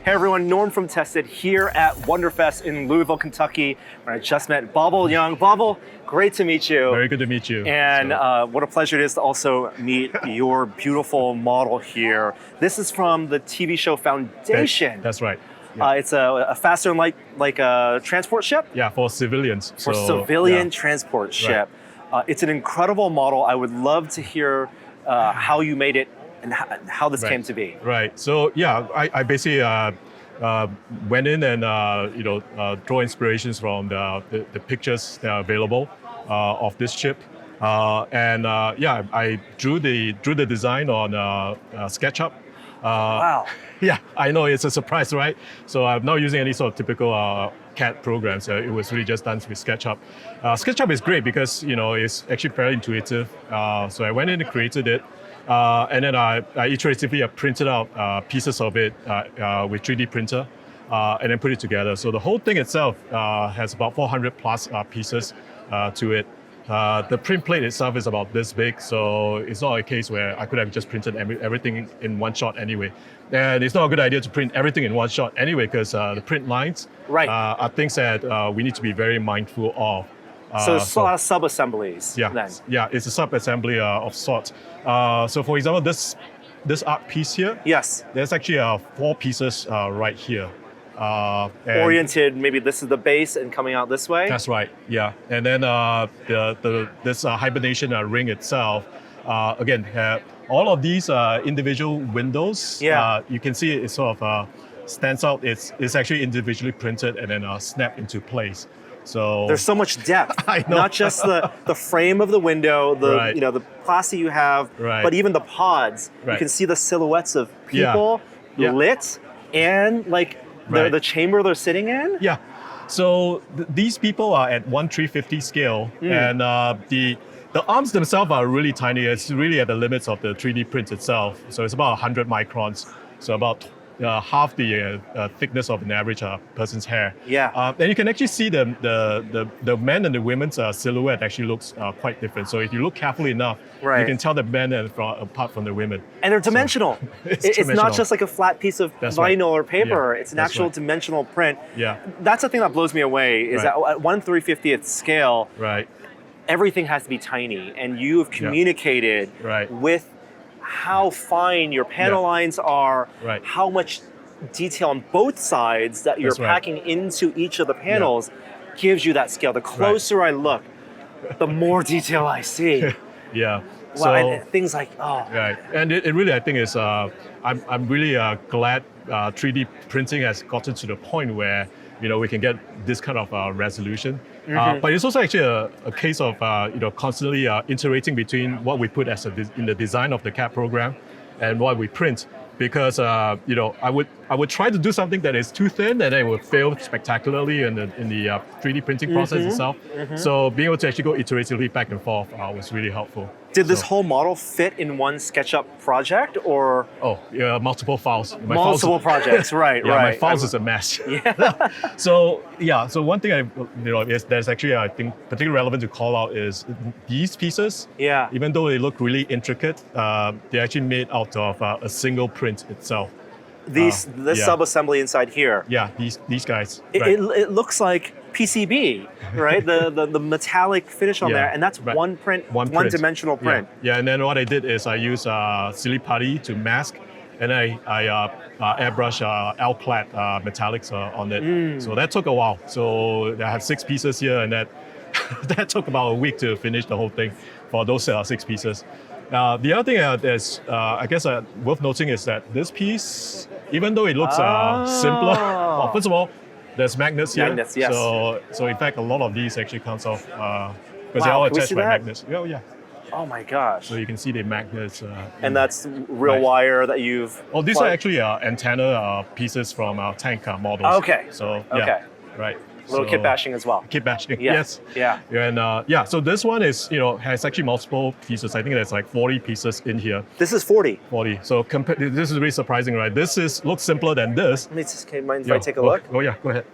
Hey everyone, Norm from Tested here at WonderFest in Louisville, Kentucky, where I just met Bauble Young. Bauble, great to meet you. Very good to meet you. And what a pleasure it is to also meet your beautiful model here. This is from the TV show Foundation. That's right. Yeah. It's a faster-than-light transport ship? Yeah, for civilians. For civilian transport ship. Right. It's an incredible model. I would love to hear how you made it and how this came to be. Right. So yeah, I basically went in and draw inspirations from the pictures that are available of this ship, I drew the design on Sketchup. Wow. Yeah, I know it's a surprise, right? So I'm not using any sort of typical CAD programs. It was really just done with SketchUp. SketchUp is great because it's actually very intuitive. So I went in and created it, and then I iteratively printed out pieces of it with 3D printer, and then put it together. So the whole thing itself has about 400 plus pieces to it. The print plate itself is about this big, so it's not a case where I could have just printed everything in one shot anyway. And it's not a good idea to print everything in one shot anyway, because the print lines are things that we need to be very mindful of. So it's a lot of sub-assemblies. Yeah, then. Yeah, it's a sub-assembly of sorts. So for example, this art piece here, there's actually 4 pieces right here. Oriented, maybe this is the base and coming out this way? That's right, yeah. And then this hibernation ring itself, again, all of these individual windows, you can see it sort of stands out. It's actually individually printed and then snapped into place. So there's so much depth. I know. Not just the frame of the window, the plastic you have, but even the pods. You can see the silhouettes of people lit and the chamber they're sitting in? Yeah. So these people are at 1/350 scale, and the arms themselves are really tiny. It's really at the limits of the 3D print itself. So it's about 100 microns. So about half the thickness of an average person's hair. Yeah. And you can actually see the men and the women's silhouette actually looks quite different. So if you look carefully enough, you can tell the men apart from the women. And they're dimensional. So it's not just like a flat piece of vinyl or paper. It's an actual dimensional print. Yeah. That's the thing that blows me away is that at 1/350th scale, everything has to be tiny. And you've communicated with how fine your panel lines are, how much detail on both sides that you're packing into each of the panels gives you that scale. The closer I look, the more detail I see. Yeah. Wow, so, and things like, Right, and it really, I think, is, I'm really glad 3D printing has gotten to the point where, we can get this kind of resolution. But it's also actually a case of constantly iterating between what we put in the design of the CAD program and what we print, because I would try to do something that is too thin and it would fail spectacularly in the 3D printing process itself. So being able to actually go iteratively back and forth was really helpful. Did this whole model fit in one SketchUp project, or? Oh, yeah, multiple files. Multiple projects, right. My files is a mess. Yeah. So one thing that's actually, I think, particularly relevant to call out is these pieces. Yeah. Even though they look really intricate, they're actually made out of a single print itself. This sub-assembly inside here. Yeah, these guys. It looks like PCB, right? the metallic finish on there, and that's one print, one-dimensional print. Yeah, and then what I did is I used silly putty to mask, and I airbrush L-plat metallics on it. So that took a while. So I have 6 pieces here, and that took about a week to finish the whole thing for those 6 pieces. The other thing that's, I guess, worth noting is that this piece, even though it looks simpler, well, first of all, there's magnets here. Magnets, yes. So in fact, a lot of these actually comes off because they're all attached by magnets. Oh, yeah. Oh my gosh. So you can see the magnets. And that's real wire that you've these are actually antenna pieces from our tank models. Okay. So, right. Little kit bashing as well. Kit bashing, yes. Yeah. And so this one is, has actually multiple pieces. I think there's like 40 pieces in here. This is 40. 40. So this is really surprising, right? This looks simpler than this. Let me just, mind if I take a look? Oh yeah, go ahead.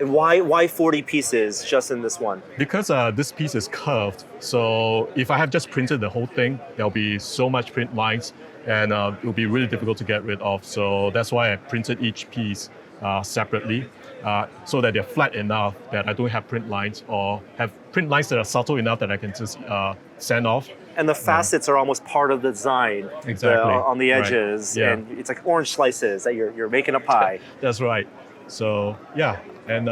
And why 40 pieces just in this one? Because this piece is curved, so if I have just printed the whole thing, there'll be so much print lines, and it will be really difficult to get rid of. So that's why I printed each piece separately, so that they're flat enough that I don't have print lines, or have print lines that are subtle enough that I can just sand off. And the facets are almost part of the design. Exactly. On the edges, right. Yeah. and it's like orange slices that you're making a pie. That's right. So yeah, and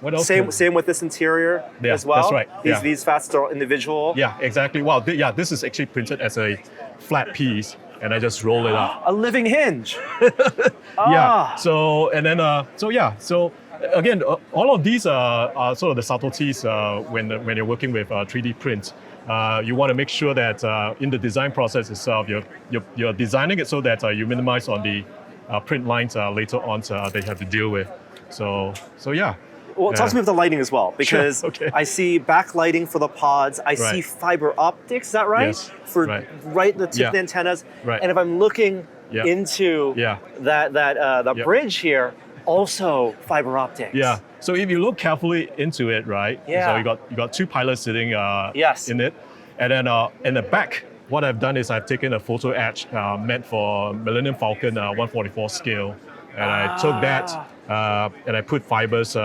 what else? Same with this interior as well. That's right. These facets are individual. Yeah, exactly. Well, this is actually printed as a flat piece, and I just roll it up. A living hinge. Yeah. So and then so again, all of these are sort of the subtleties when you're working with 3D print. You want to make sure that in the design process itself, you're designing it so that you minimize on the print lines later on that you have to deal with. So yeah. Well, talk to me about the lighting as well, because Sure. Okay. I see backlighting for the pods. I see fiber optics. Is that right? Yes. For the tip of the antennas. Right. And if I'm looking into that bridge here, also fiber optics. Yeah. So if you look carefully into it, right? Yeah. So you got two pilots sitting in it, and then in the back, what I've done is I've taken a photo etch meant for Millennium Falcon 144 scale, and I took that and I put fibers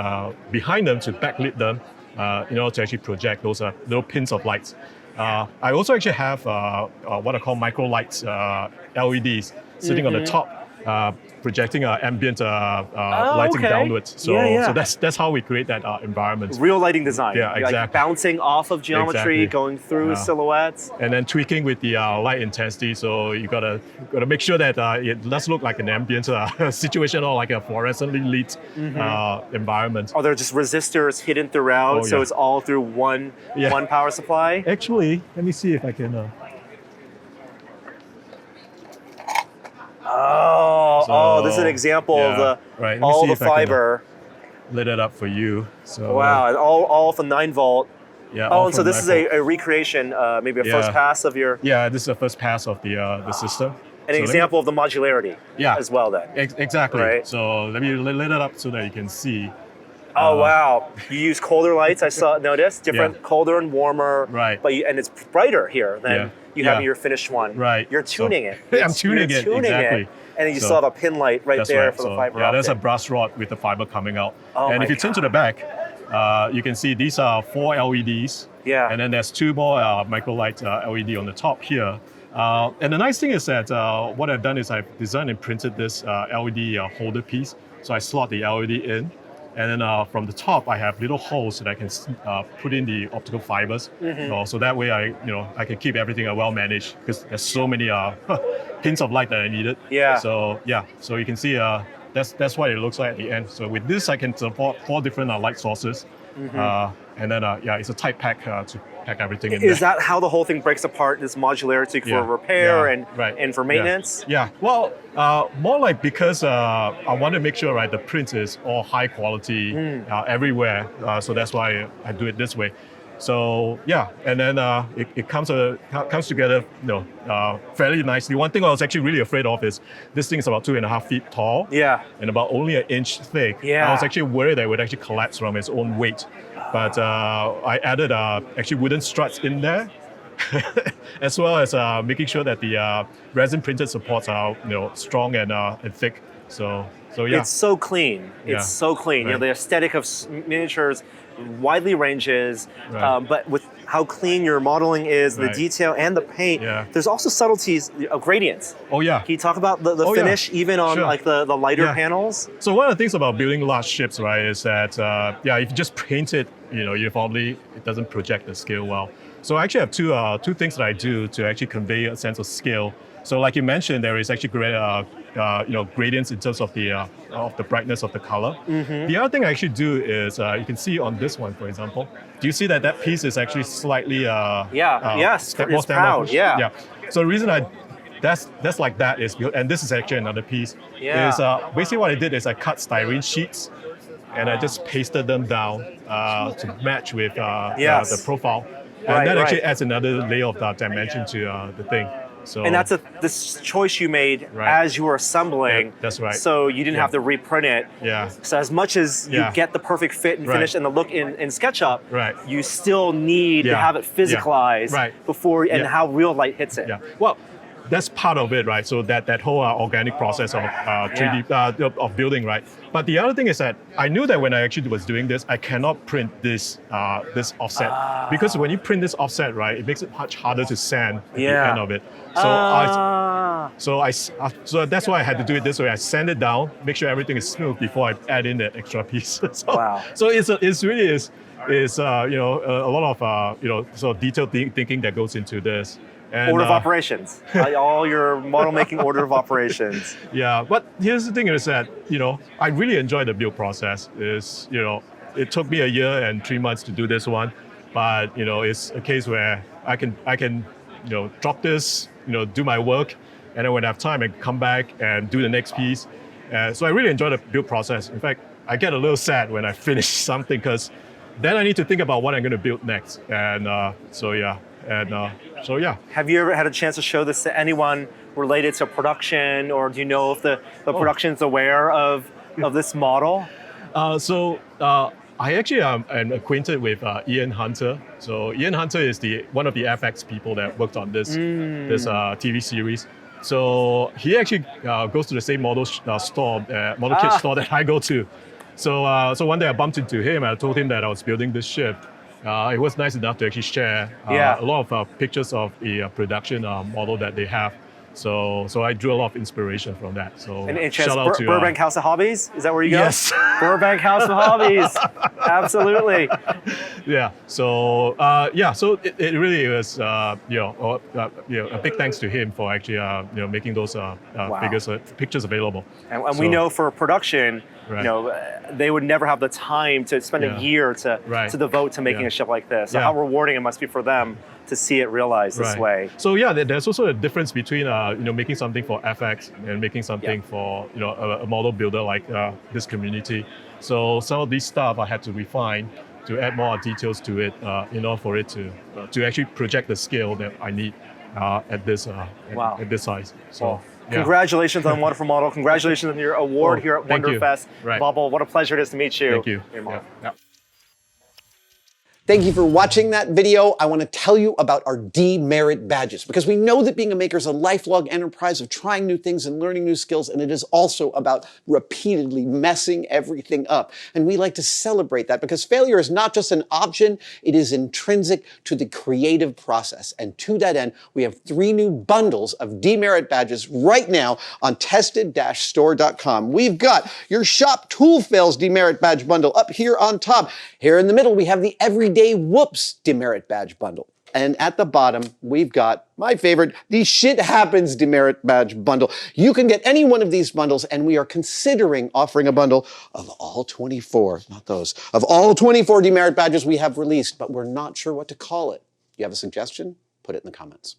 behind them to backlit them in order to actually project those little pins of lights. I also actually have what I call micro lights LEDs sitting on the top, projecting ambient lighting downwards. So, so that's how we create that environment. Real lighting design. Yeah, exactly. Like bouncing off of geometry, going through silhouettes. And then tweaking with the light intensity. So you gotta make sure that it does look like an ambient situation or like a fluorescently lit environment. Are there just resistors hidden throughout, so it's all through one power supply? Actually, let me see if I can. This is an example of all the fiber. Lit it up for you. So wow, and all from 9-volt. Yeah. Oh, and so this is a recreation, maybe a first pass of your. Yeah, this is the first pass of the system. An example of the modularity. As well, then. Exactly. Right. So let me lit it up so that you can see. Oh wow! You use colder lights. I noticed different, colder and warmer. Right. And it's brighter here than you have in your finished one. Right. You're tuning it. I'm tuning it exactly. And then you saw the pin light right there for the fiber optic. Yeah, there's a brass rod with the fiber coming out. And if you turn to the back, you can see these are 4 LEDs. Yeah. And then there's 2 more micro light LED on the top here. And the nice thing is that what I've done is I've designed and printed this LED holder piece. So I slot the LED in. And then from the top, I have little holes that I can put in the optical fibers. So that way, I can keep everything well managed because there's so many pins of light that I needed. Yeah. So you can see that's what it looks like at the end. So with this, I can support 4 different light sources. And then it's a tight pack to pack everything in there. Is that how the whole thing breaks apart? This modularity for repair and for maintenance? Yeah. Well, more like because I want to make sure the print is all high quality everywhere. So that's why I do it this way. So and then it comes together, fairly nicely. One thing I was actually really afraid of is this thing is about 2.5 feet tall. Yeah. And about only 1 inch thick. Yeah. I was actually worried that it would actually collapse from its own weight. But I added actually wooden struts in there, as well as making sure that the resin printed supports are strong and thick. So yeah. It's so clean. It's so clean. The aesthetic of miniatures widely ranges, but with how clean your modeling is, the detail and the paint, there's also subtleties of gradients. Oh yeah. Can you talk about the finish even on like the lighter panels? So one of the things about building large ships, is that if you just paint it, uniformly, it doesn't project the scale well. So I actually have two things that I do to actually convey a sense of scale. So like you mentioned, there is actually gradients in terms of the brightness of the color. The other thing I actually do is you can see on this one, for example. Do you see that piece is actually slightly yes, more proud. Yeah. So the reason that's like that is because, and this is actually another piece. Is basically what I did is I cut styrene sheets and I just pasted them down to match with the profile. And that actually adds another layer of dimension to the thing. So, and that's this choice you made as you were assembling. Yeah, that's right. So you didn't have to reprint it. Yeah. So as much as you get the perfect fit and finish and the look in SketchUp, you still need to have it physicalized before and how real light hits it. Yeah. Well, that's part of it, right? So that whole organic process of 3D of building, right? But the other thing is that I knew that when I actually was doing this, I cannot print this this offset because when you print this offset, right, it makes it much harder to sand at the end of it. So so that's why I had to do it this way. I sand it down, make sure everything is smooth before I add in that extra piece. So it's really you know, a lot of you know, sort of detailed thinking that goes into this. And, order of operations, all your model making order of operations. Yeah, but here's the thing is that, you know, I really enjoy the build process. Is, you know, it took me 1 year and 3 months to do this one, but you know, it's a case where I can you know, drop this, you know, do my work, and then when I have time, I come back and do the next piece. So I really enjoy the build process. In fact, I get a little sad when I finish something because then I need to think about what I'm going to build next. And so yeah. So yeah. Have you ever had a chance to show this to anyone related to production, or do you know if the production's aware of this model? I actually am acquainted with Ian Hunter. So Ian Hunter is one of the FX people that worked on this TV series. So he actually goes to the same model kit store that I go to. So one day I bumped into him and I told him that I was building this ship. It was nice enough to actually share a lot of pictures of a production model that they have. So I drew a lot of inspiration from that. So and shout out to Burbank House of Hobbies. Is that where you go? Yes. Burbank House of Hobbies. Absolutely. Yeah. So So it really was you know, a big thanks to him for actually you know, making those pictures available. And we know for production, you know, they would never have the time to spend a year to devote to making a ship like this. So how rewarding it must be for them to see it realized this way. So yeah, there's also a difference between you know, making something for FX and making something for, you know, a model builder like this community. So some of these stuff I had to refine to add more details to it in order for it to actually project the scale that I need at this at this size. So. Congratulations on Wonderful Model. Congratulations on your award here at WonderFest. Bauble, what a pleasure it is to meet you. Thank you. Thank you for watching that video. I want to tell you about our demerit badges, because we know that being a maker is a lifelong enterprise of trying new things and learning new skills, and it is also about repeatedly messing everything up. And we like to celebrate that because failure is not just an option, it is intrinsic to the creative process. And to that end, we have 3 new bundles of demerit badges right now on tested-store.com. We've got your Shop Tool Fails demerit badge bundle up here on top. Here in the middle, we have the Everyday Whoops demerit badge bundle. And at the bottom, we've got my favorite, the Shit Happens demerit badge bundle. You can get any one of these bundles, and we are considering offering a bundle of all 24, not those, of all 24 demerit badges we have released, but we're not sure what to call it. You have a suggestion? Put it in the comments.